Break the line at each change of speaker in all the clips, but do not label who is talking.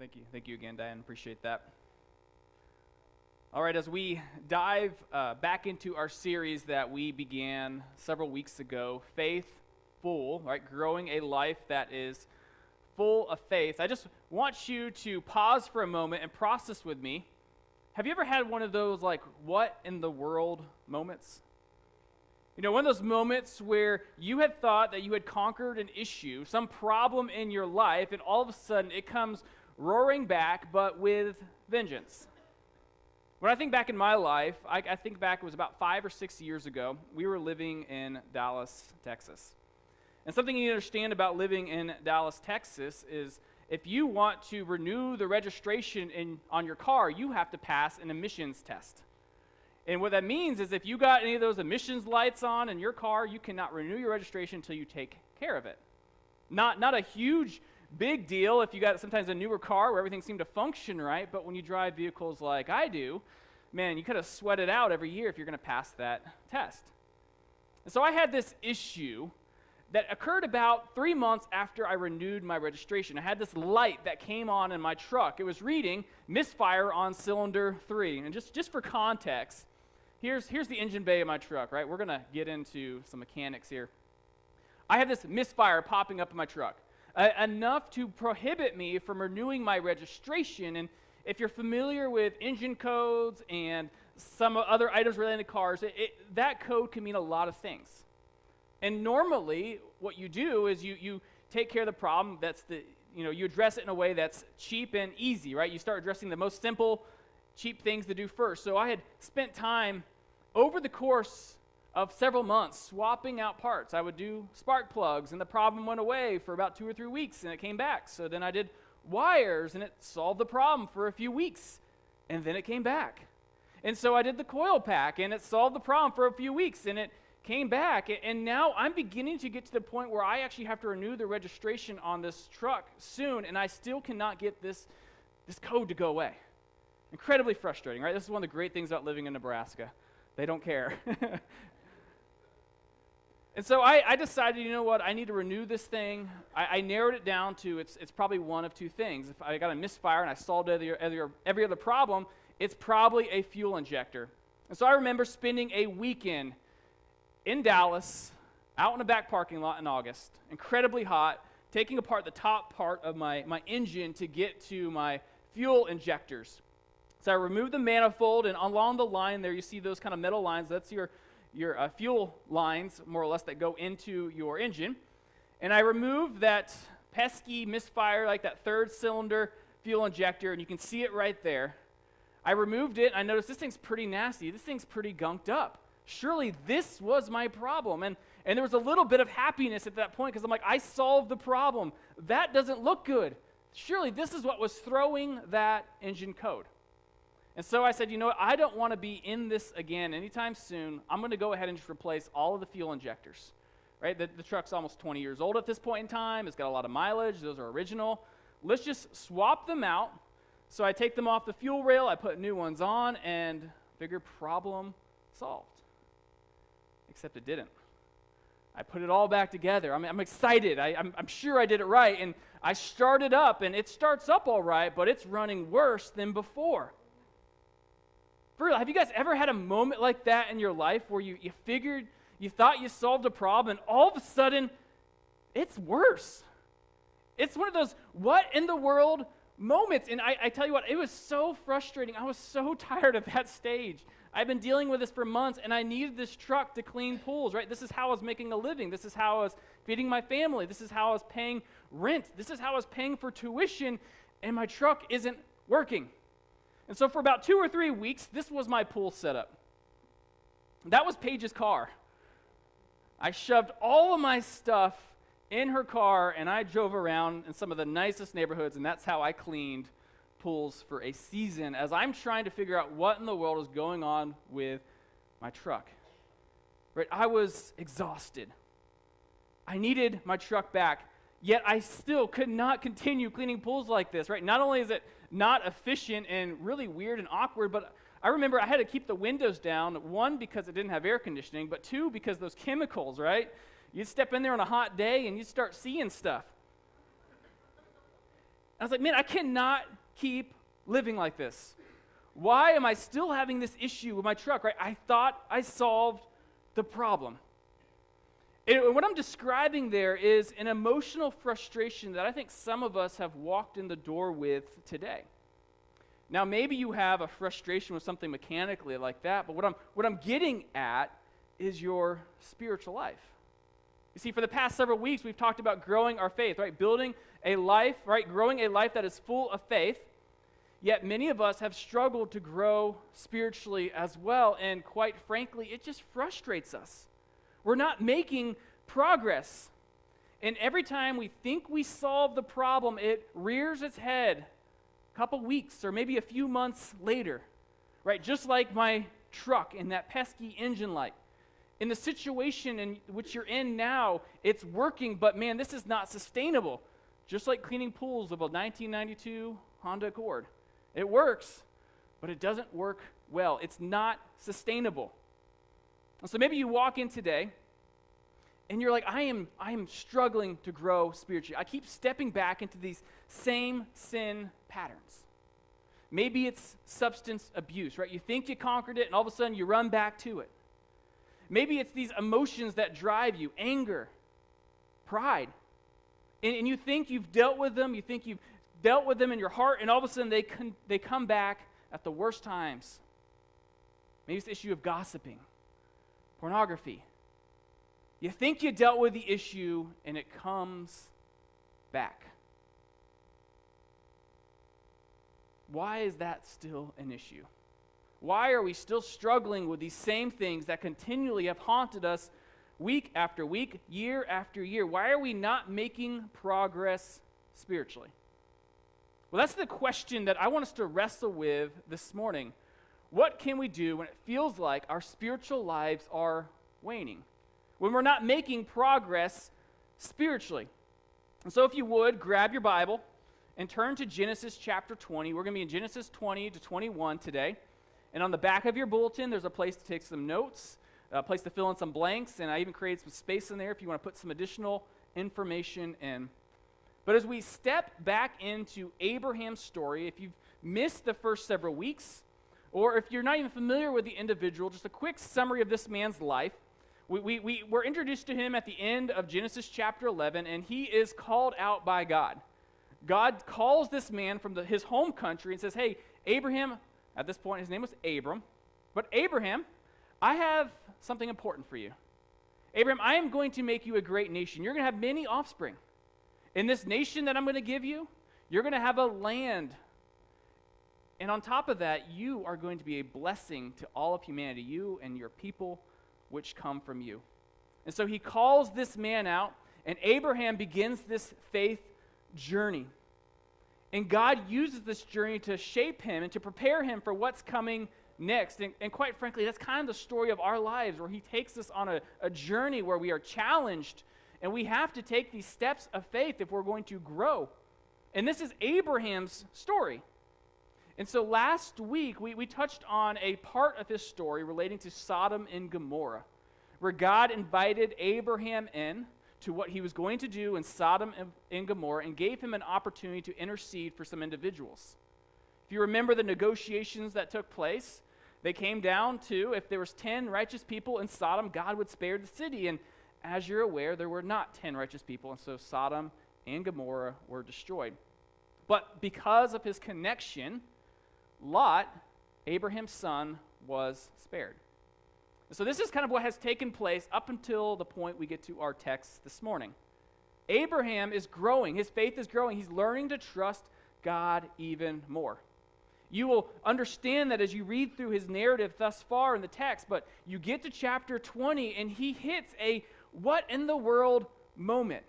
Thank you again, Diane. Appreciate that. All right, as we dive back into our series that we began several weeks ago, Faithful, right? Growing a life that is full of faith. I just want you to pause for a moment and process with me. Have you ever had one of those, like, what in the world moments? You know, one of those moments where you had thought that you had conquered an issue, some problem in your life, and all of a sudden it comes roaring back, but with vengeance. When I think back in my life, I think back, it was about 5 or 6 years ago. We were living in Dallas, Texas. And something you need to understand about living in Dallas, Texas is if you want to renew the registration on your car, you have to pass an emissions test. And what that means is if you got any of those emissions lights on in your car, you cannot renew your registration until you take care of it. Not a huge big deal if you got sometimes a newer car where everything seemed to function right, but when you drive vehicles like I do, man, you could have sweat it out every year if you're going to pass that test. And so I had this issue that occurred about 3 months after I renewed my registration. I had this light that came on in my truck. It was reading misfire on cylinder 3. And just for context, here's the engine bay of my truck, right? We're going to get into some mechanics here. I have this misfire popping up in my truck. Enough to prohibit me from renewing my registration. And if you're familiar with engine codes and some other items related to cars, that code can mean a lot of things. And normally, what you do is you take care of the problem. You address it in a way that's cheap and easy, right? You start addressing the most simple, cheap things to do first. So I had spent time over the course of several months swapping out parts. I would do spark plugs, and the problem went away for about 2 or 3 weeks, and it came back. So then I did wires, and it solved the problem for a few weeks, and then it came back. And so I did the coil pack, and it solved the problem for a few weeks, and it came back. And now I'm beginning to get to the point where I actually have to renew the registration on this truck soon, and I still cannot get this code to go away. Incredibly frustrating, right? This is one of the great things about living in Nebraska. They don't care. And so I decided, you know what, I need to renew this thing. I narrowed it down to it's probably one of two things. If I got a misfire and I solved every other problem, it's probably a fuel injector. And so I remember spending a weekend in Dallas, out in a back parking lot in August, incredibly hot, taking apart the top part of my engine to get to my fuel injectors. So I removed the manifold, and along the line there you see those kind of metal lines. That's your fuel lines, more or less, that go into your engine. And I removed that pesky misfire, like that third cylinder fuel injector, and you can see it right there. I removed it, and I noticed this thing's pretty nasty. This thing's pretty gunked up. Surely this was my problem. And there was a little bit of happiness at that point because I'm like, I solved the problem. That doesn't look good. Surely this is what was throwing that engine code. And so I said, you know what, I don't want to be in this again anytime soon. I'm going to go ahead and just replace all of the fuel injectors, right? The truck's almost 20 years old at this point in time. It's got a lot of mileage. Those are original. Let's just swap them out. So I take them off the fuel rail. I put new ones on, and bigger problem solved. Except it didn't. I put it all back together. I'm excited. I'm sure I did it right. And I started up, and it starts up all right, but it's running worse than before. For real, have you guys ever had a moment like that in your life where you thought you solved a problem, and all of a sudden, it's worse? It's one of those what in the world moments. And I tell you what, it was so frustrating. I was so tired of that stage. I've been dealing with this for months, and I needed this truck to clean pools, right? This is how I was making a living. This is how I was feeding my family. This is how I was paying rent. This is how I was paying for tuition, and my truck isn't working. And so for about 2 or 3 weeks, this was my pool setup. That was Paige's car. I shoved all of my stuff in her car, and I drove around in some of the nicest neighborhoods, and that's how I cleaned pools for a season as I'm trying to figure out what in the world is going on with my truck. Right? I was exhausted. I needed my truck back, yet I still could not continue cleaning pools like this, right? Not only is it not efficient and really weird and awkward, but I remember I had to keep the windows down, one, because it didn't have air conditioning, but two, because those chemicals, right? You'd step in there on a hot day and you'd start seeing stuff. I was like, man, I cannot keep living like this. Why am I still having this issue with my truck, right? I thought I solved the problem. And what I'm describing there is an emotional frustration that I think some of us have walked in the door with today. Now, maybe you have a frustration with something mechanically like that, but what I'm getting at is your spiritual life. You see, for the past several weeks, we've talked about growing our faith, right? Building a life, right? Growing a life that is full of faith. Yet many of us have struggled to grow spiritually as well, and quite frankly, it just frustrates us. We're not making progress. And every time we think we solve the problem, it rears its head a couple weeks or maybe a few months later, right? Just like my truck and that pesky engine light. In the situation in which you're in now, it's working, but man, this is not sustainable. Just like cleaning pools of a 1992 Honda Accord. It works, but it doesn't work well. It's not sustainable. And so maybe you walk in today and you're like, I am struggling to grow spiritually. I keep stepping back into these same sin patterns. Maybe it's substance abuse, right? You think you conquered it and all of a sudden you run back to it. Maybe it's these emotions that drive you, anger, pride. And you think you've dealt with them, you think you've dealt with them in your heart, and all of a sudden they come back at the worst times. Maybe it's the issue of gossiping, pornography. You think you dealt with the issue, and it comes back. Why is that still an issue? Why are we still struggling with these same things that continually have haunted us week after week, year after year? Why are we not making progress spiritually? Well, that's the question that I want us to wrestle with this morning. What can we do when it feels like our spiritual lives are waning? When we're not making progress spiritually? And so if you would, grab your Bible and turn to Genesis chapter 20. We're going to be in Genesis 20 to 21 today. And on the back of your bulletin, there's a place to take some notes, a place to fill in some blanks, and I even created some space in there if you want to put some additional information in. But as we step back into Abraham's story, if you've missed the first several weeks, or if you're not even familiar with the individual, just a quick summary of this man's life. We were introduced to him at the end of Genesis chapter 11, and he is called out by God. God calls this man from his home country and says, hey, Abraham, at this point his name was Abram, but Abraham, I have something important for you. Abraham, I am going to make you a great nation. You're going to have many offspring. In this nation that I'm going to give you, you're going to have a land. And on top of that, you are going to be a blessing to all of humanity, you and your people which come from you. And so he calls this man out, and Abraham begins this faith journey. And God uses this journey to shape him and to prepare him for what's coming next. And quite frankly, that's kind of the story of our lives, where he takes us on a journey where we are challenged, and we have to take these steps of faith if we're going to grow. And this is Abraham's story. And so last week, we touched on a part of his story relating to Sodom and Gomorrah, where God invited Abraham in to what he was going to do in Sodom and Gomorrah and gave him an opportunity to intercede for some individuals. If you remember the negotiations that took place, they came down to, if there was 10 righteous people in Sodom, God would spare the city. And as you're aware, there were not 10 righteous people, and so Sodom and Gomorrah were destroyed. But because of his connection, Lot, Abraham's son, was spared. So this is kind of what has taken place up until the point we get to our text this morning. Abraham is growing. His faith is growing. He's learning to trust God even more. You will understand that as you read through his narrative thus far in the text, but you get to chapter 20 and he hits a what in the world moment.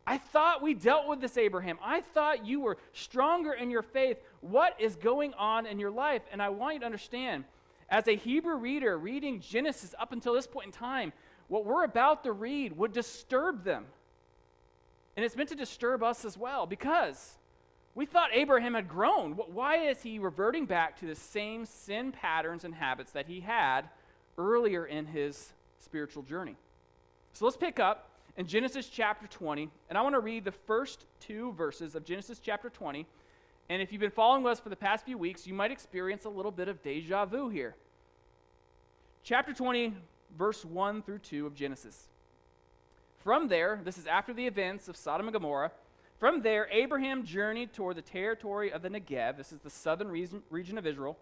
I thought we dealt with this, Abraham. I thought you were stronger in your faith. What is going on in your life? And I want you to understand, as a Hebrew reader reading Genesis up until this point in time, what we're about to read would disturb them. And it's meant to disturb us as well, because we thought Abraham had grown. Why is he reverting back to the same sin patterns and habits that he had earlier in his spiritual journey? So let's pick up in Genesis chapter 20, and I want to read the first 2 verses of Genesis chapter 20. And if you've been following us for the past few weeks, you might experience a little bit of deja vu here. Chapter 20, verse 1 through 2 of Genesis. From there, this is after the events of Sodom and Gomorrah, from there Abraham journeyed toward the territory of the Negev, this is the southern region of Israel,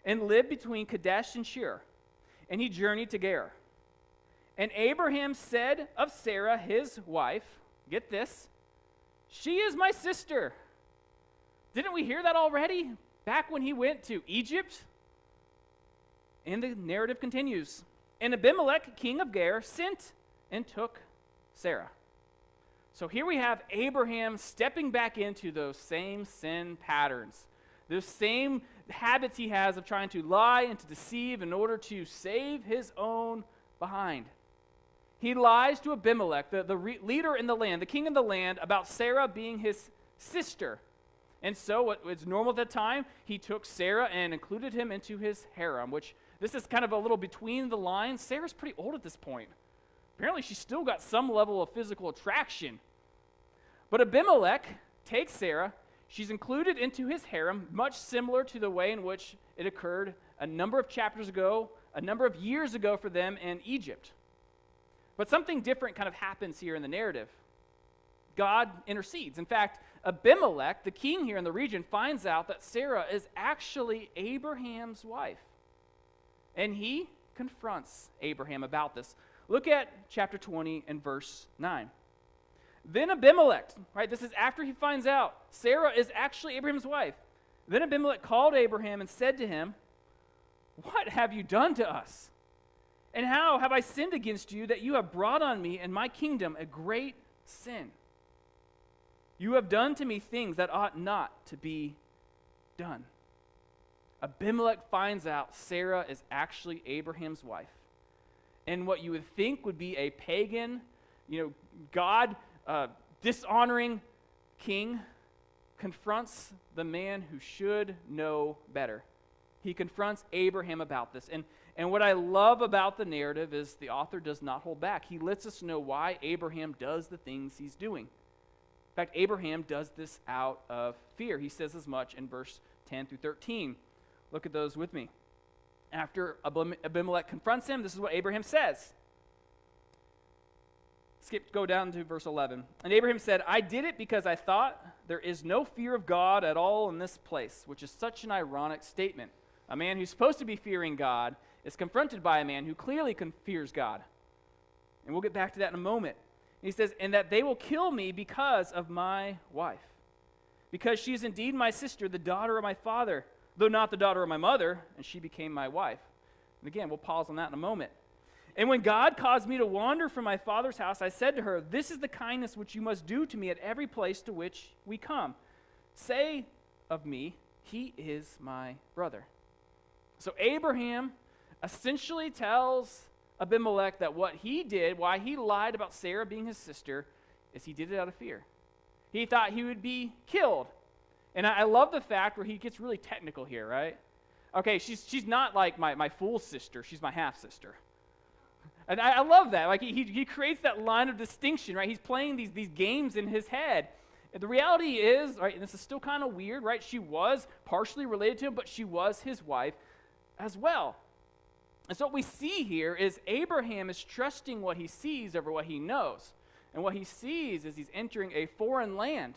and lived between Kadesh and Shur. And he journeyed to Gerar. And Abraham said of Sarah, his wife, get this, she is my sister. Didn't we hear that already? Back when he went to Egypt? And the narrative continues. And Abimelech, king of Gerar, sent and took Sarah. So here we have Abraham stepping back into those same sin patterns, those same habits he has of trying to lie and to deceive in order to save his own behind. He lies to Abimelech, the leader in the land, the king of the land, about Sarah being his sister. And so what was normal at the time, he took Sarah and included him into his harem, which this is kind of a little between the lines. Sarah's pretty old at this point. Apparently she's still got some level of physical attraction. But Abimelech takes Sarah. She's included into his harem, much similar to the way in which it occurred a number of chapters ago, a number of years ago for them in Egypt. But something different kind of happens here in the narrative. God intercedes. In fact, Abimelech, the king here in the region, finds out that Sarah is actually Abraham's wife. And he confronts Abraham about this. Look at chapter 20 and verse 9. Then Abimelech, right, this is after he finds out Sarah is actually Abraham's wife. Then Abimelech called Abraham and said to him, what have you done to us? And how have I sinned against you that you have brought on me and my kingdom a great sin? You have done to me things that ought not to be done. Abimelech finds out Sarah is actually Abraham's wife. And what you would think would be a pagan, God dishonoring king confronts the man who should know better. He confronts Abraham about this. And what I love about the narrative is the author does not hold back. He lets us know why Abraham does the things he's doing. In fact, Abraham does this out of fear. He says as much in verse 10 through 13. Look at those with me. After Abimelech confronts him, this is what Abraham says. Go down to verse 11. And Abraham said, I did it because I thought there is no fear of God at all in this place, which is such an ironic statement. A man who's supposed to be fearing God is confronted by a man who clearly fears God. And we'll get back to that in a moment. He says, and that they will kill me because of my wife, because she is indeed my sister, the daughter of my father, though not the daughter of my mother, and she became my wife. And again, we'll pause on that in a moment. And when God caused me to wander from my father's house, I said to her, this is the kindness which you must do to me at every place to which we come. Say of me, he is my brother. So Abraham essentially tells Abimelech that what he did, why he lied about Sarah being his sister, is he did it out of fear. He thought he would be killed. And I love the fact where he gets really technical here, right? Okay, she's not like my full sister, she's my half-sister. And I love that. Like he creates that line of distinction, right? He's playing these games in his head. And the reality is, right, and this is still kind of weird, right? She was partially related to him, but she was his wife as well. And so what we see here is Abraham is trusting what he sees over what he knows. And what he sees is he's entering a foreign land.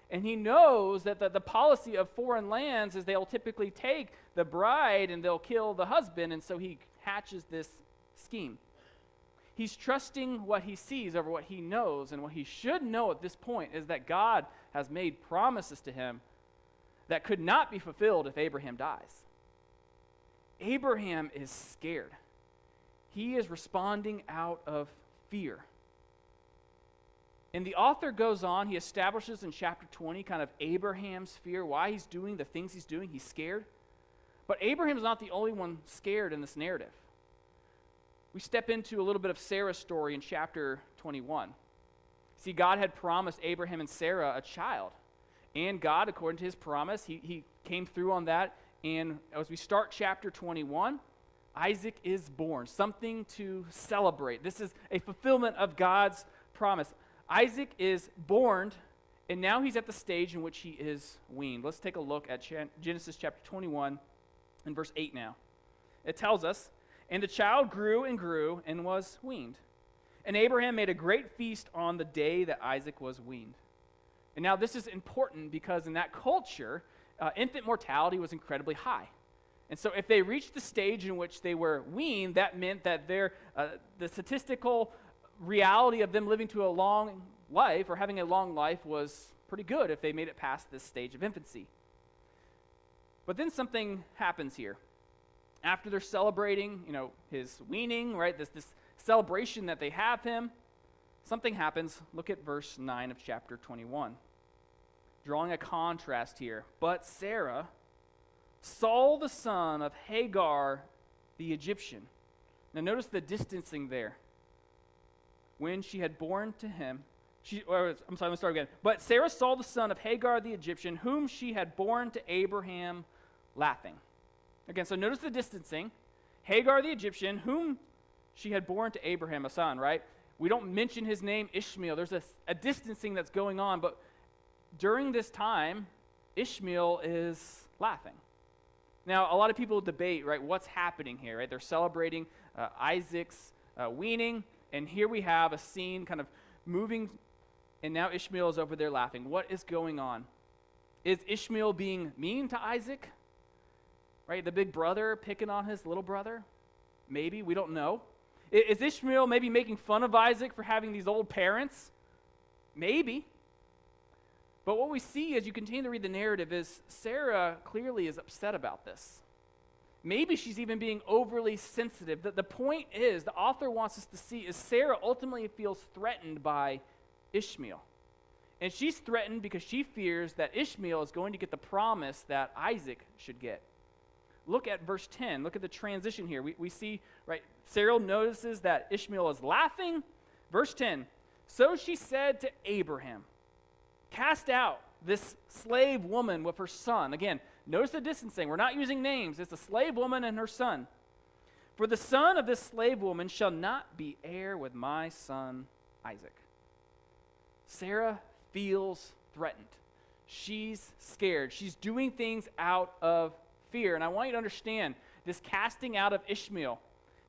And he knows that the policy of foreign lands is they'll typically take the bride and they'll kill the husband. And so he hatches this scheme. He's trusting what he sees over what he knows. And what he should know at this point is that God has made promises to him that could not be fulfilled if Abraham dies. Abraham is scared. He is responding out of fear. And the author goes on, he establishes in chapter 20 kind of Abraham's fear, why he's doing the things he's doing. He's scared. But Abraham's not the only one scared in this narrative. We step into a little bit of Sarah's story in chapter 21. See, God had promised Abraham and Sarah a child. And God, according to his promise, he came through on that. And as we start chapter 21, Isaac is born, something to celebrate. This is a fulfillment of God's promise. Isaac is born, and now he's at the stage in which he is weaned. Let's take a look at Genesis chapter 21 and verse 8 now. It tells us, "And the child grew and was weaned. And Abraham made a great feast on the day that Isaac was weaned." And now this is important because in that culture, infant mortality was incredibly high. And so if they reached the stage in which they were weaned, that meant that the statistical reality of them living to a long life or having a long life was pretty good if they made it past this stage of infancy. But then something happens here. After they're celebrating, his weaning, right, this celebration that they have him, something happens. Look at verse 9 of chapter 21. Drawing a contrast here. "But Sarah saw the son of Hagar the Egyptian." Now notice the distancing there. "When she had born to him," I'm going to start again. "But Sarah saw the son of Hagar the Egyptian, whom she had born to Abraham, laughing." Again, so notice the distancing. Hagar the Egyptian, whom she had born to Abraham, a son, right? We don't mention his name, Ishmael. There's a distancing that's going on, but during this time, Ishmael is laughing. Now, a lot of people debate, right, what's happening here, right? They're celebrating Isaac's weaning, and here we have a scene kind of moving, and now Ishmael is over there laughing. What is going on? Is Ishmael being mean to Isaac? Right, the big brother picking on his little brother? Maybe, we don't know. Is Ishmael maybe making fun of Isaac for having these old parents? Maybe. But what we see as you continue to read the narrative is Sarah clearly is upset about this. Maybe she's even being overly sensitive. The point is, the author wants us to see, is Sarah ultimately feels threatened by Ishmael. And she's threatened because she fears that Ishmael is going to get the promise that Isaac should get. Look at verse 10. Look at the transition here. We see, right, Sarah notices that Ishmael is laughing. Verse 10, "So she said to Abraham, 'Cast out this slave woman with her son.'" Again, notice the distancing. We're not using names. It's a slave woman and her son. "For the son of this slave woman shall not be heir with my son Isaac." Sarah feels threatened. She's scared. She's doing things out of fear. And I want you to understand, this casting out of Ishmael,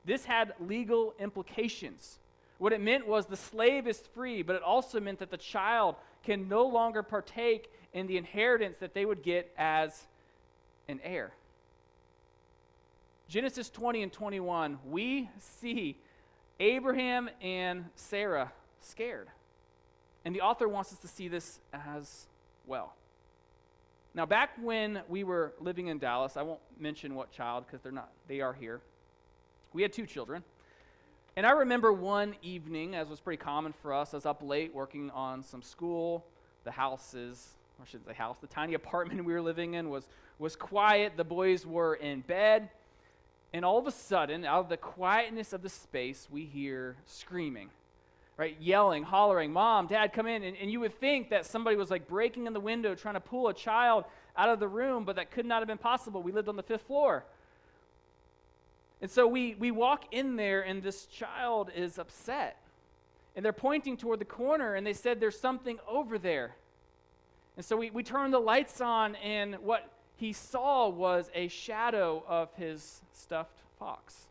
this had legal implications. What it meant was the slave is free, but it also meant that the child can no longer partake in the inheritance that they would get as an heir. Genesis 20 and 21, we see Abraham and Sarah scared. And the author wants us to see this as well. Now, back when we were living in Dallas, I won't mention what child because they are here. We had 2 children. And I remember one evening, as was pretty common for us, I was up late working on some school. The tiny apartment we were living in was quiet. The boys were in bed. And all of a sudden, out of the quietness of the space, we hear screaming, right? Yelling, hollering, "Mom, Dad, come in." And you would think that somebody was like breaking in the window trying to pull a child out of the room, but that could not have been possible. We lived on the 5th floor. And so we walk in there, and this child is upset. And they're pointing toward the corner, and they said, "There's something over there." And so we turned the lights on, and what he saw was a shadow of his stuffed fox.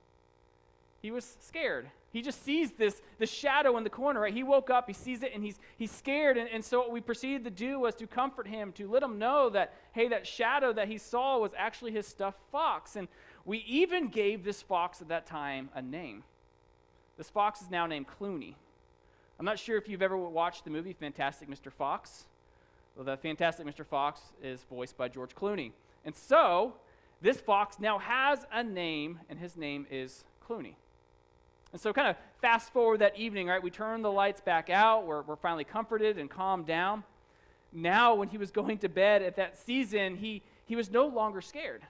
He was scared. He just sees the shadow in the corner, right? He woke up, he sees it, and he's scared. And so what we proceeded to do was to comfort him, to let him know that, hey, that shadow that he saw was actually his stuffed fox. And we even gave this fox at that time a name. This fox is now named Clooney. I'm not sure if you've ever watched the movie Fantastic Mr. Fox. Well, the Fantastic Mr. Fox is voiced by George Clooney. And so this fox now has a name, and his name is Clooney. And so kind of fast forward that evening, right? We turn the lights back out. We're finally comforted and calmed down. Now, when he was going to bed at that season, he was no longer scared,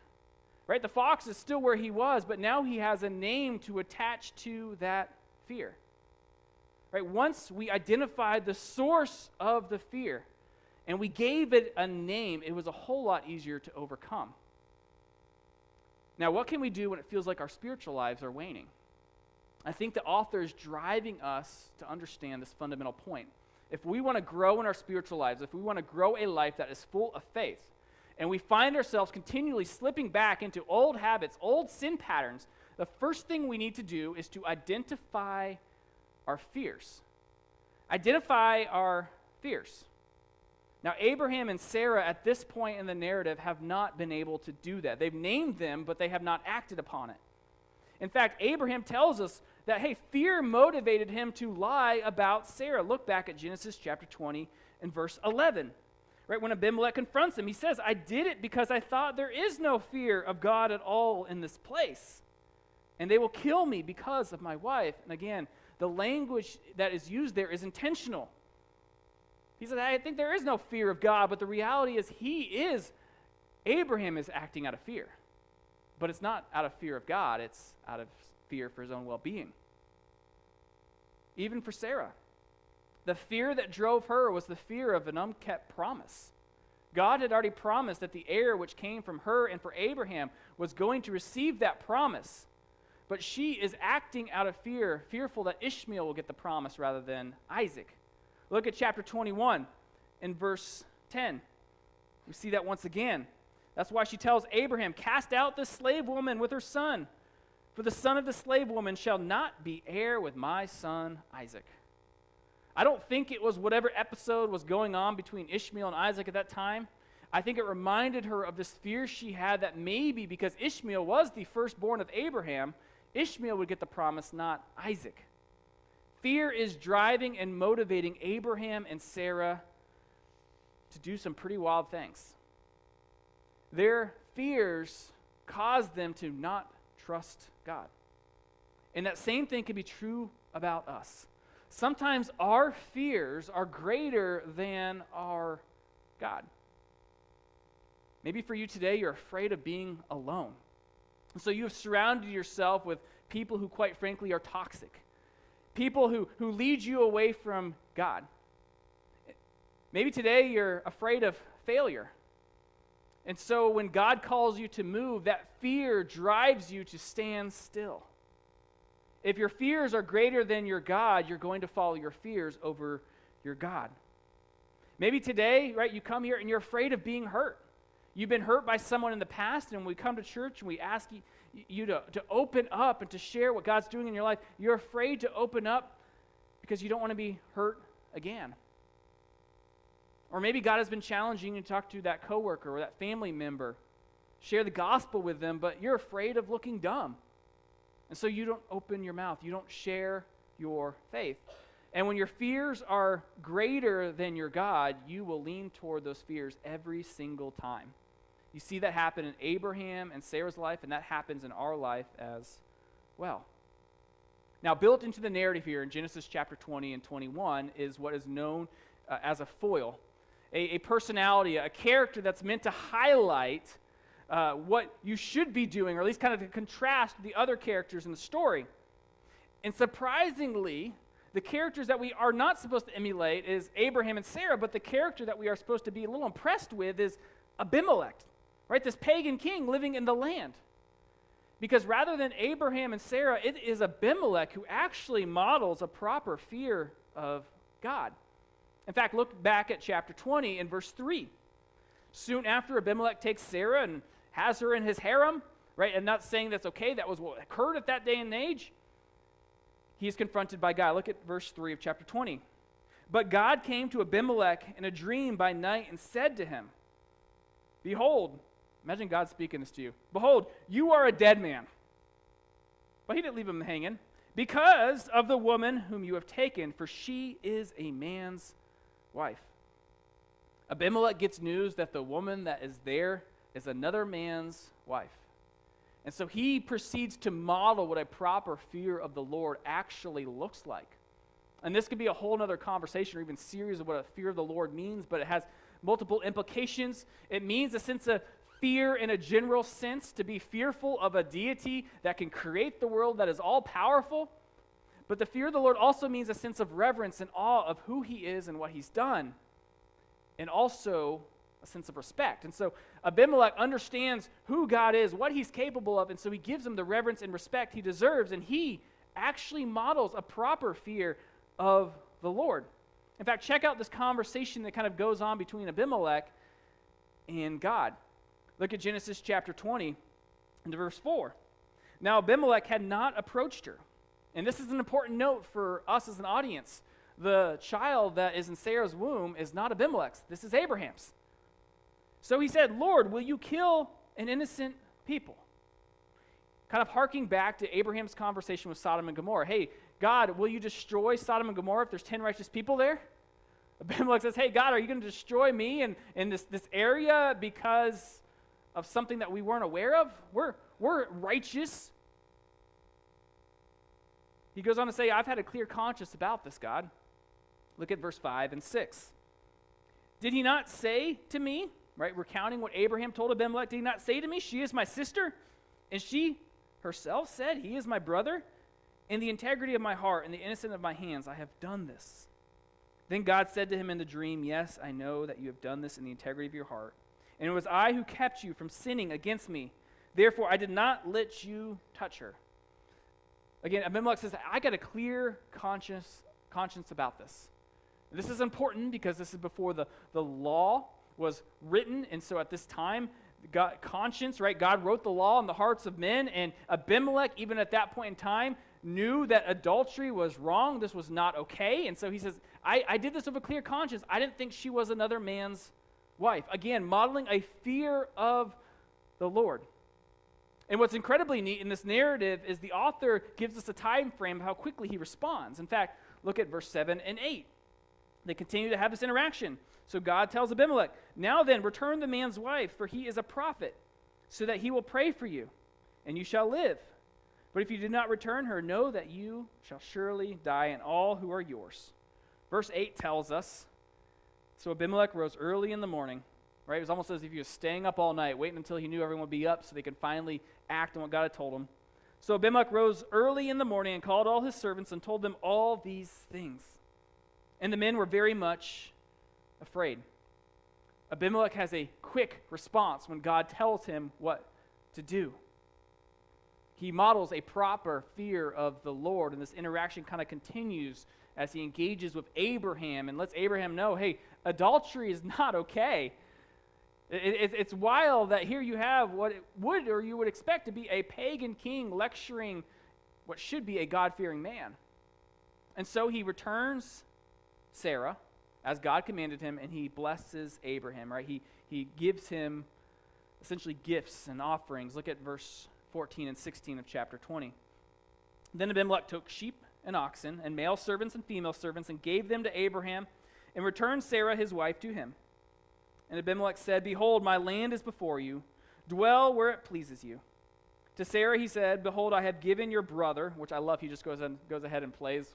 right? The fox is still where he was, but now he has a name to attach to that fear, right? Once we identified the source of the fear and we gave it a name, it was a whole lot easier to overcome. Now, what can we do when it feels like our spiritual lives are waning? I think the author is driving us to understand this fundamental point. If we want to grow in our spiritual lives, if we want to grow a life that is full of faith, and we find ourselves continually slipping back into old habits, old sin patterns, the first thing we need to do is to identify our fears. Identify our fears. Now, Abraham and Sarah at this point in the narrative have not been able to do that. They've named them, but they have not acted upon it. In fact, Abraham tells us that, hey, fear motivated him to lie about Sarah. Look back at Genesis chapter 20 and verse 11. Right, when Abimelech confronts him, he says, I did it because I thought there is no fear of God at all in this place. And they will kill me because of my wife. And again, the language that is used there is intentional. He said, I think there is no fear of God, but the reality is Abraham is acting out of fear. But it's not out of fear of God, it's out of fear for his own well-being. Even for Sarah, the fear that drove her was the fear of an unkept promise. God had already promised that the heir which came from her and for Abraham was going to receive that promise. But she is acting out of fear, fearful that Ishmael will get the promise rather than Isaac. Look at chapter 21 in verse 10. We see that once again. That's why she tells Abraham, cast out this slave woman with her son, for the son of the slave woman shall not be heir with my son Isaac. I don't think it was whatever episode was going on between Ishmael and Isaac at that time. I think it reminded her of this fear she had that maybe because Ishmael was the firstborn of Abraham, Ishmael would get the promise, not Isaac. Fear is driving and motivating Abraham and Sarah to do some pretty wild things. Their fears caused them to not trust God. And that same thing can be true about us. Sometimes our fears are greater than our God. Maybe for you today, you're afraid of being alone. And so you have surrounded yourself with people who, quite frankly, are toxic. People who lead you away from God. Maybe today you're afraid of failure. And so when God calls you to move, that fear drives you to stand still. If your fears are greater than your God, you're going to follow your fears over your God. Maybe today, right, you come here and you're afraid of being hurt. You've been hurt by someone in the past, and we come to church and we ask you to open up and to share what God's doing in your life. You're afraid to open up because you don't want to be hurt again. Or maybe God has been challenging you to talk to that coworker or that family member, share the gospel with them, but you're afraid of looking dumb. And so you don't open your mouth. You don't share your faith. And when your fears are greater than your God, you will lean toward those fears every single time. You see that happen in Abraham and Sarah's life, and that happens in our life as well. Now, built into the narrative here in Genesis chapter 20 and 21 is what is known as a foil, a personality, a character that's meant to highlight what you should be doing, or at least kind of to contrast the other characters in the story. And surprisingly, the characters that we are not supposed to emulate is Abraham and Sarah, but the character that we are supposed to be a little impressed with is Abimelech, right? This pagan king living in the land. Because rather than Abraham and Sarah, it is Abimelech who actually models a proper fear of God. In fact, look back at chapter 20 and verse 3. Soon after, Abimelech takes Sarah and has her in his harem, right? I'm not saying that's okay. That was what occurred at that day and age. He is confronted by God. Look at verse 3 of chapter 20. But God came to Abimelech in a dream by night and said to him, behold, imagine God speaking this to you. Behold, you are a dead man. But he didn't leave him hanging. Because of the woman whom you have taken, for she is a man's wife. Abimelech gets news that the woman that is there is another man's wife. And so he proceeds to model what a proper fear of the Lord actually looks like. And this could be a whole other conversation or even series of what a fear of the Lord means, but it has multiple implications. It means a sense of fear in a general sense, to be fearful of a deity that can create the world, that is all-powerful. But the fear of the Lord also means a sense of reverence and awe of who he is and what he's done, and also a sense of respect. And so Abimelech understands who God is, what he's capable of, and so he gives him the reverence and respect he deserves, and he actually models a proper fear of the Lord. In fact, check out this conversation that kind of goes on between Abimelech and God. Look at Genesis chapter 20 and verse 4. Now Abimelech had not approached her. And this is an important note for us as an audience. The child that is in Sarah's womb is not Abimelech's. This is Abraham's. So he said, Lord, will you kill an innocent people? Kind of harking back to Abraham's conversation with Sodom and Gomorrah. Hey, God, will you destroy Sodom and Gomorrah if there's 10 righteous people there? Abimelech says, hey, God, are you going to destroy me in this area because of something that we weren't aware of? We're righteous. He goes on to say, I've had a clear conscience about this, God. Look at verse 5 and 6. Did he not say to me, right, recounting what Abraham told Abimelech, did he not say to me, she is my sister? And she herself said, he is my brother. In the integrity of my heart and the innocence of my hands, I have done this. Then God said to him in the dream, yes, I know that you have done this in the integrity of your heart. And it was I who kept you from sinning against me. Therefore, I did not let you touch her. Again, Abimelech says, I got a clear conscience about this. This is important because this is before the law was written. And so at this time, conscience, right? God wrote the law in the hearts of men. And Abimelech, even at that point in time, knew that adultery was wrong. This was not okay. And so he says, I did this with a clear conscience. I didn't think she was another man's wife. Again, modeling a fear of the Lord. And what's incredibly neat in this narrative is the author gives us a time frame of how quickly he responds. In fact, look at verse 7 and 8. They continue to have this interaction. So God tells Abimelech, now then, return the man's wife, for he is a prophet, so that he will pray for you, and you shall live. But if you do not return her, know that you shall surely die, and all who are yours. Verse 8 tells us, so Abimelech rose early in the morning, right? It was almost as if he was staying up all night, waiting until he knew everyone would be up so they could finally act on what God had told him. So Abimelech rose early in the morning and called all his servants and told them all these things. And the men were very much afraid. Abimelech has a quick response when God tells him what to do. He models a proper fear of the Lord, and this interaction kind of continues as he engages with Abraham and lets Abraham know, hey, adultery is not okay. It's wild that here you have what it would or you would expect to be a pagan king lecturing what should be a God-fearing man. And so he returns Sarah as God commanded him, and he blesses Abraham, right? He gives him essentially gifts and offerings. Look at verse 14 and 16 of chapter 20. Then Abimelech took sheep and oxen and male servants and female servants and gave them to Abraham and returned Sarah his wife to him. And Abimelech said, behold, my land is before you. Dwell where it pleases you. To Sarah he said, behold, I have given your brother, which I love, he just goes ahead and plays.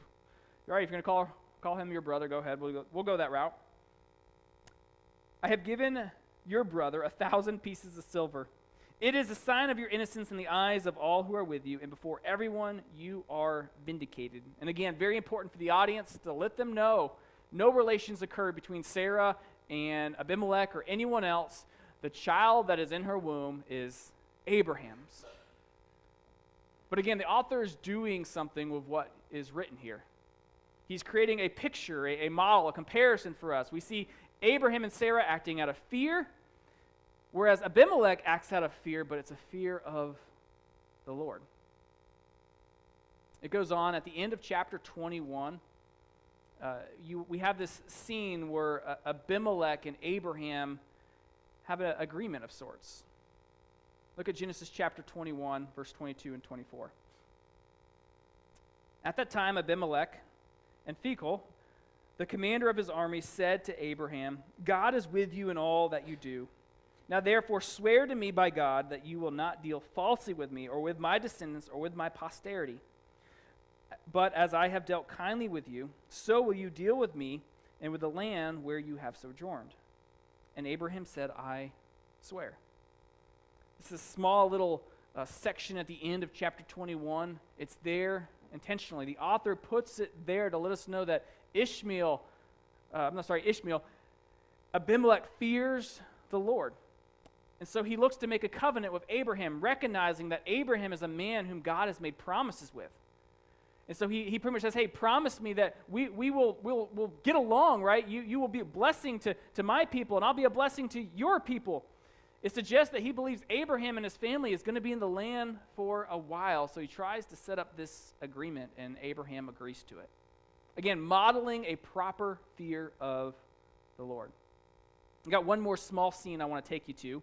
All right, if you're going to call him your brother, go ahead. We'll go that route. I have given your brother 1,000 pieces of silver. It is a sign of your innocence in the eyes of all who are with you, and before everyone you are vindicated. And again, very important for the audience to let them know no relations occurred between Sarah and Abimelech or anyone else. The child that is in her womb is Abraham's. But again, the author is doing something with what is written here. He's creating a picture, a model, a comparison for us. We see Abraham and Sarah acting out of fear, whereas Abimelech acts out of fear, but it's a fear of the Lord. It goes on at the end of chapter 21. We have this scene where Abimelech and Abraham have an agreement of sorts. Look at Genesis chapter 21, verse 22 and 24. At that time, Abimelech and Phicol, the commander of his army, said to Abraham, God is with you in all that you do. Now therefore swear to me by God that you will not deal falsely with me or with my descendants or with my posterity. But as I have dealt kindly with you, so will you deal with me and with the land where you have sojourned. And Abraham said, I swear. This is a small little section at the end of chapter 21. It's there intentionally. The author puts it there to let us know that Abimelech fears the Lord. And so he looks to make a covenant with Abraham, recognizing that Abraham is a man whom God has made promises with. And so he pretty much says, hey, promise me that we'll get along, right? You will be a blessing to my people, and I'll be a blessing to your people. It suggests that he believes Abraham and his family is going to be in the land for a while. So he tries to set up this agreement, and Abraham agrees to it. Again, modeling a proper fear of the Lord. I got one more small scene I want to take you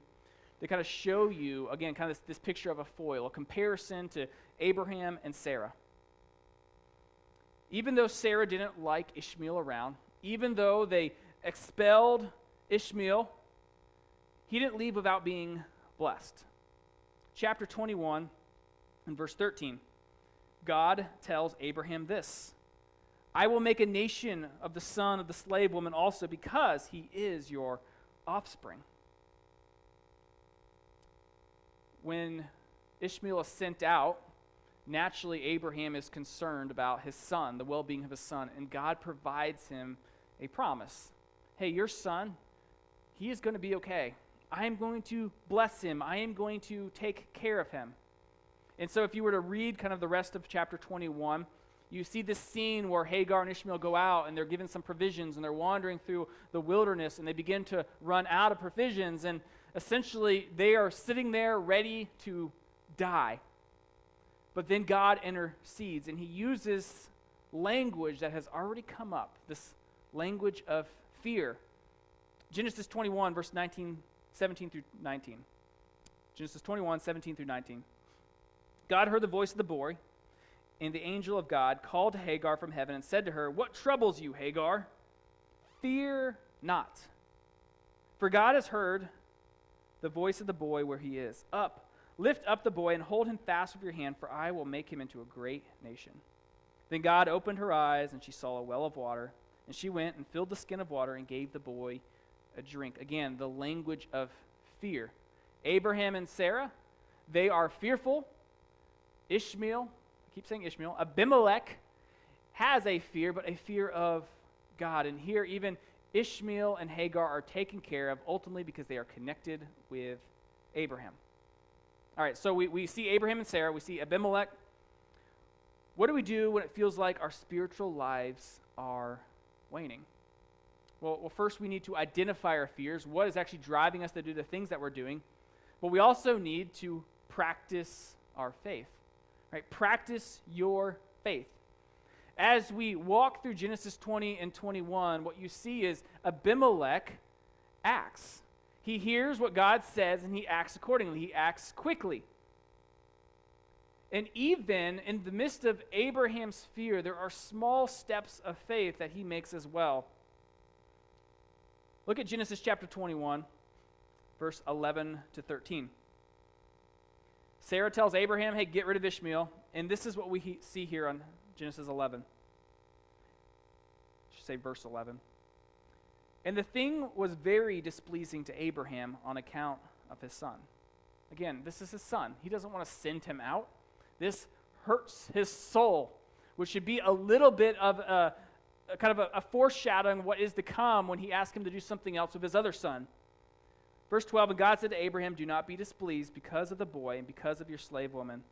to kind of show you, again, kind of this picture of a foil, a comparison to Abraham and Sarah. Even though Sarah didn't like Ishmael around, even though they expelled Ishmael, he didn't leave without being blessed. Chapter 21 and verse 13, God tells Abraham this: I will make a nation of the son of the slave woman also, because he is your offspring. When Ishmael is sent out, naturally Abraham is concerned about his son, the well-being of his son, and God provides him a promise. Hey, your son, he is going to be okay. I am going to bless him. I am going to take care of him. And so if you were to read kind of the rest of chapter 21, you see this scene where Hagar and Ishmael go out and they're given some provisions and they're wandering through the wilderness and they begin to run out of provisions, and essentially they are sitting there ready to die. But then God intercedes and he uses language that has already come up, this language of fear. Genesis 21, verse 17 through 19. Genesis 21, 17 through 19. God heard the voice of the boy, and the angel of God called to Hagar from heaven and said to her, What troubles you, Hagar? Fear not, for God has heard the voice of the boy where he is. Up, lift up the boy and hold him fast with your hand, for I will make him into a great nation. Then God opened her eyes, and she saw a well of water, and she went and filled the skin of water and gave the boy a drink. Again, the language of fear. Abraham and Sarah, they are fearful. Ishmael, I keep saying Ishmael, Abimelech has a fear, but a fear of God. And here even Ishmael and Hagar are taken care of ultimately because they are connected with Abraham. All right, so we see Abraham and Sarah, we see Abimelech. What do we do when it feels like our spiritual lives are waning? Well, first we need to identify our fears. What is actually driving us to do the things that we're doing? But we also need to practice our faith. Right? Practice your faith. As we walk through Genesis 20 and 21, what you see is Abimelech acts. He hears what God says and he acts accordingly. He acts quickly. And even in the midst of Abraham's fear, there are small steps of faith that he makes as well. Look at Genesis chapter 21, verse 11 to 13. Sarah tells Abraham, hey, get rid of Ishmael. And this is what we see here on Genesis 11. I should say verse 11. And the thing was very displeasing to Abraham on account of his son. Again, this is his son. He doesn't want to send him out. This hurts his soul, which should be a little bit of a foreshadowing of what is to come when he asked him to do something else with his other son. Verse 12, and God said to Abraham, do not be displeased because of the boy and because of your slave woman.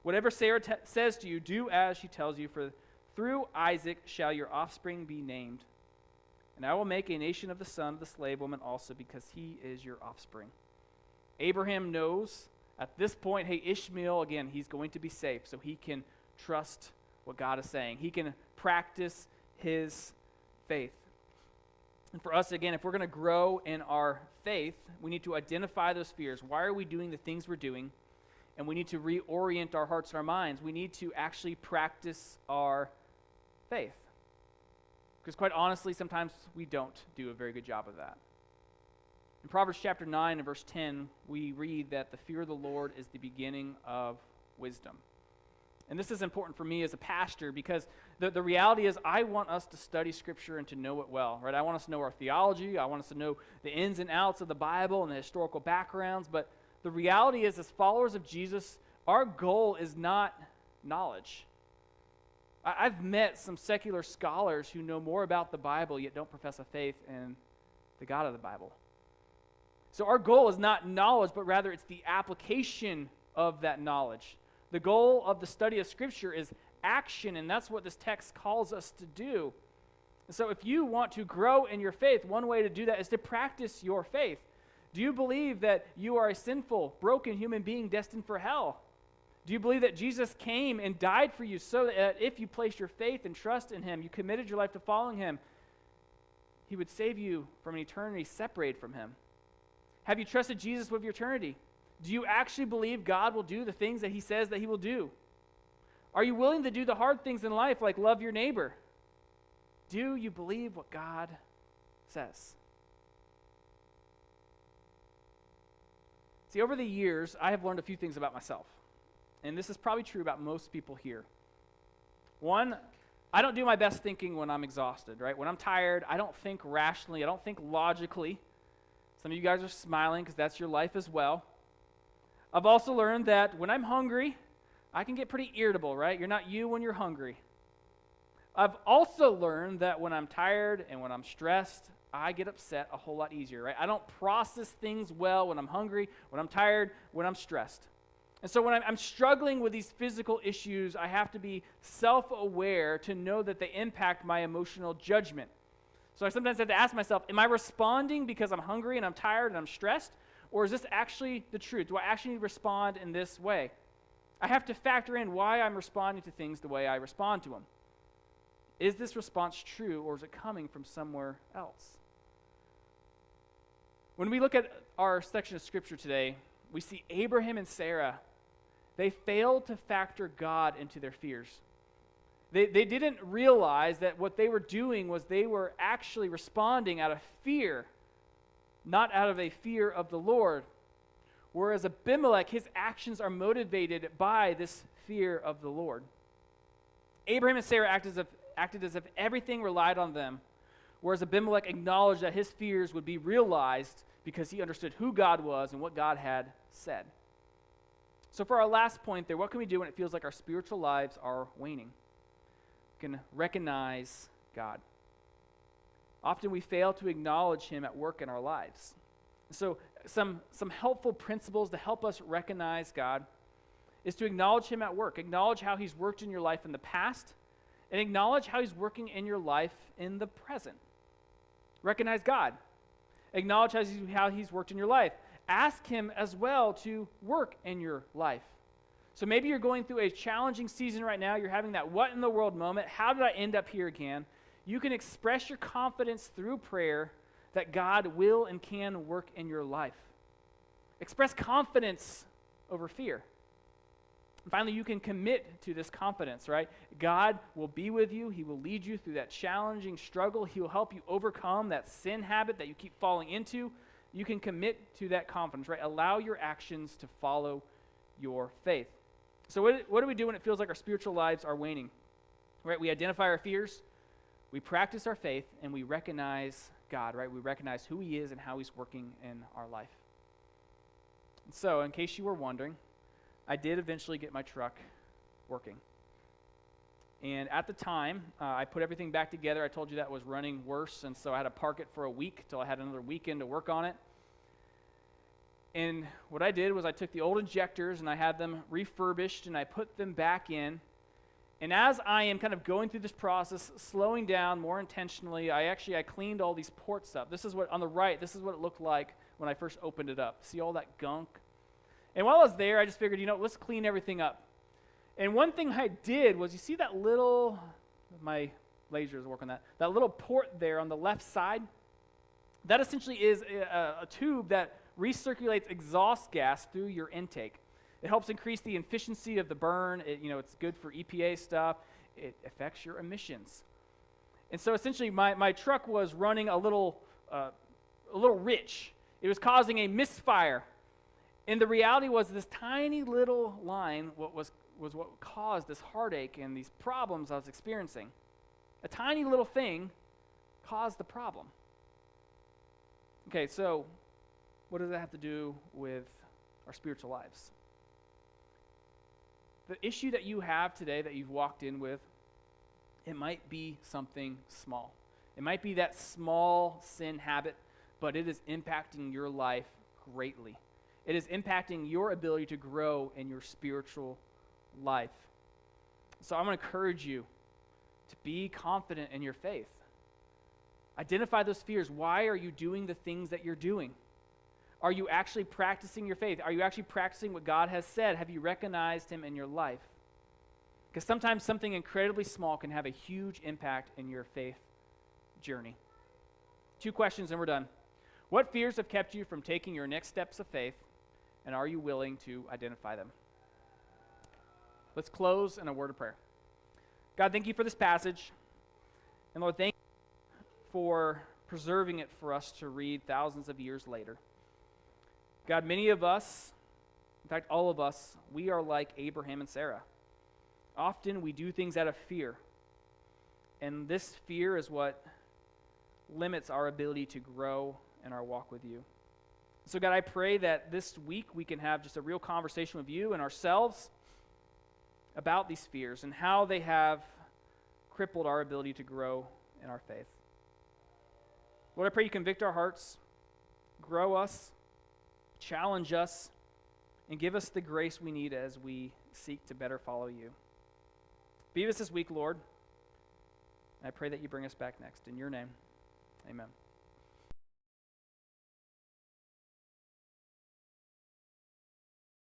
Whatever Sarah says to you, do as she tells you, for through Isaac shall your offspring be named. And I will make a nation of the son of the slave woman also, because he is your offspring. Abraham knows at this point, hey, Ishmael, again, he's going to be safe, so he can trust what God is saying. He can practice his faith. And for us, again, if we're going to grow in our faith, we need to identify those fears. Why are we doing the things we're doing? And we need to reorient our hearts and our minds. We need to actually practice our faith. Because quite honestly, sometimes we don't do a very good job of that. In Proverbs chapter 9 and verse 10, we read that the fear of the Lord is the beginning of wisdom. And this is important for me as a pastor, because the reality is I want us to study Scripture and to know it well, right? I want us to know our theology. I want us to know the ins and outs of the Bible and the historical backgrounds. But the reality is, as followers of Jesus, our goal is not knowledge. I've met some secular scholars who know more about the Bible yet don't profess a faith in the God of the Bible. So our goal is not knowledge, but rather it's the application of that knowledge. The goal of the study of Scripture is action, and that's what this text calls us to do. So if you want to grow in your faith, one way to do that is to practice your faith. Do you believe that you are a sinful, broken human being destined for hell? Do you believe that Jesus came and died for you so that if you placed your faith and trust in him, you committed your life to following him, he would save you from an eternity separated from him? Have you trusted Jesus with your eternity? Do you actually believe God will do the things that he says that he will do? Are you willing to do the hard things in life like love your neighbor? Do you believe what God says? See, over the years, I have learned a few things about myself. And this is probably true about most people here. One, I don't do my best thinking when I'm exhausted, right? When I'm tired, I don't think rationally, I don't think logically. Some of you guys are smiling because that's your life as well. I've also learned that when I'm hungry, I can get pretty irritable, right? You're not you when you're hungry. I've also learned that when I'm tired and when I'm stressed, I get upset a whole lot easier, right? I don't process things well when I'm hungry, when I'm tired, when I'm stressed. And so when I'm struggling with these physical issues, I have to be self-aware to know that they impact my emotional judgment. So I sometimes have to ask myself, am I responding because I'm hungry and I'm tired and I'm stressed? Or is this actually the truth? Do I actually respond in this way? I have to factor in why I'm responding to things the way I respond to them. Is this response true, or is it coming from somewhere else? When we look at our section of Scripture today, we see Abraham and Sarah. They failed to factor God into their fears. They didn't realize that what they were doing was they were actually responding out of fear, not out of a fear of the Lord. Whereas Abimelech, his actions are motivated by this fear of the Lord. Abraham and Sarah acted as if everything relied on them, whereas Abimelech acknowledged that his fears would be realized because he understood who God was and what God had said. So for our last point there, what can we do when it feels like our spiritual lives are waning? We can recognize God. Often we fail to acknowledge him at work in our lives. So some helpful principles to help us recognize God is to acknowledge him at work. Acknowledge how he's worked in your life in the past, and acknowledge how he's working in your life in the present. Recognize God. Acknowledge how he's worked in your life. Ask him as well to work in your life. So maybe you're going through a challenging season right now. You're having that what in the world moment. How did I end up here again? You can express your confidence through prayer that God will and can work in your life. Express confidence over fear. And finally, you can commit to this confidence, right? God will be with you. He will lead you through that challenging struggle. He will help you overcome that sin habit that you keep falling into. You can commit to that confidence, right? Allow your actions to follow your faith. So what do we do when it feels like our spiritual lives are waning? Right? We identify our fears, we practice our faith, and we recognize God, right? We recognize who he is and how he's working in our life. And so, in case you were wondering, I did eventually get my truck working. And at the time, I put everything back together. I told you that was running worse, and so I had to park it for a week till I had another weekend to work on it. And what I did was I took the old injectors and I had them refurbished and I put them back in. And as I am kind of going through this process, slowing down more intentionally, I cleaned all these ports up. This is what, on the right, this is what it looked like when I first opened it up. See all that gunk? And while I was there, I just figured, let's clean everything up. And one thing I did was, you see that little, my laser is working on that little port there on the left side? That essentially is a tube that recirculates exhaust gas through your intake. It helps increase the efficiency of the burn. It's good for EPA stuff. It affects your emissions. And so essentially my truck was running a little rich. It was causing a misfire. And the reality was this tiny little line was what caused this heartache and these problems I was experiencing. A tiny little thing caused the problem. Okay, so what does that have to do with our spiritual lives? The issue that you have today that you've walked in with, it might be something small. It might be that small sin habit, but it is impacting your life greatly. It is impacting your ability to grow in your spiritual life. So I'm going to encourage you to be confident in your faith. Identify those fears. Why are you doing the things that you're doing? Are you actually practicing your faith? Are you actually practicing what God has said? Have you recognized him in your life? Because sometimes something incredibly small can have a huge impact in your faith journey. 2 questions and we're done. What fears have kept you from taking your next steps of faith, and are you willing to identify them? Let's close in a word of prayer. God, thank you for this passage. And Lord, thank you for preserving it for us to read thousands of years later. God, many of us, in fact, all of us, we are like Abraham and Sarah. Often we do things out of fear. And this fear is what limits our ability to grow in our walk with you. So God, I pray that this week we can have just a real conversation with you and ourselves about these fears and how they have crippled our ability to grow in our faith. Lord, I pray you convict our hearts, grow us, challenge us, and give us the grace we need as we seek to better follow you. Be with us this week, Lord. I pray that you bring us back next. In your name, amen.